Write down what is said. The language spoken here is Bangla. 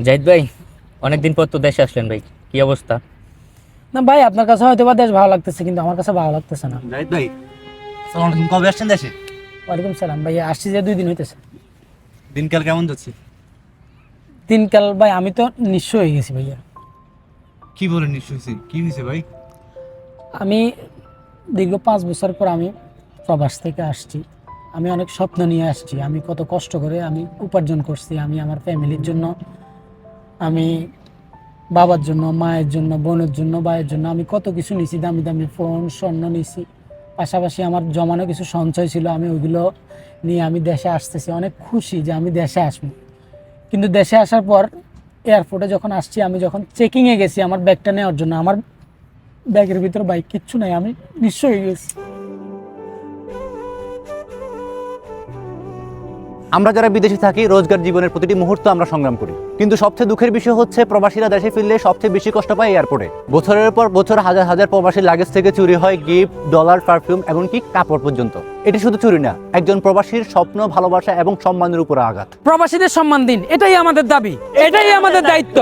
জাহিদ ভাই, অনেকদিন পর তো দেশে আসলেন ভাই, কি অবস্থা? না ভাই, আপনার কাছে হয়তো বা দেশ ভালো লাগতেছে, কিন্তু আমার কাছে ভালো লাগতেছে না। জাহিদ ভাই, আসসালামু আলাইকুম। কবে আসছেন দেশে? ওয়ালাইকুম সালাম ভাই, আসছি যে 2 দিন হইতেছে। দিনকাল কেমন যাচ্ছে? দিনকাল ভাই, আমি তো নিঃস্ব হয়ে গেছি ভাইয়া। কি বলেন নিশ্চয়ই, কি হয়েছে ভাই? আমি দীর্ঘ 5 বছর পর আমি প্রবাস থেকে আসছি। আমি অনেক স্বপ্ন নিয়ে আসছি, আমি কত কষ্ট করে আমি উপার্জন করছি। আমি আমার ফ্যামিলির জন্য, আমি বাবার জন্য, মায়ের জন্য, বোনের জন্য, ভাইয়ের জন্য আমি কত কিছু নিছি, দামি দামি ফোন, স্বর্ণ নিছি। পাশাপাশি আমার জমানো কিছু সঞ্চয় ছিল, আমি ওইগুলো নিয়ে আমি দেশে আসতেছি। অনেক খুশি যে আমি দেশে আসবো। কিন্তু দেশে আসার পর এয়ারপোর্টে যখন আসছি, আমি যখন চেকিংয়ে গেছি আমার ব্যাগটা নেওয়ার জন্য, আমার ব্যাগের ভিতরে বাইক কিচ্ছু নাই, আমি নিঃস্ব হয়ে গেছি। আমরা যারা বিদেশে থাকি, রোজগার জীবনের প্রতিটি মুহূর্ত আমরা সংগ্রাম করি, কিন্তু সবচেয়ে দুঃখের বিষয় হচ্ছে প্রবাসীরা দেশে ফিরলে সবচেয়ে বেশি কষ্ট পায় এয়ারপোর্টে। বছরের পর বছর হাজার হাজার প্রবাসীর লাগেজ থেকে চুরি হয় গিফট, ডলার, পারফিউম, এমনকি কাপড় পর্যন্ত। এটি শুধু চুরি না, একজন প্রবাসীর স্বপ্ন, ভালোবাসা এবং সম্মানের উপর আঘাত। প্রবাসীদের সম্মান দিন, এটাই আমাদের দাবি, এটাই আমাদের দায়িত্ব।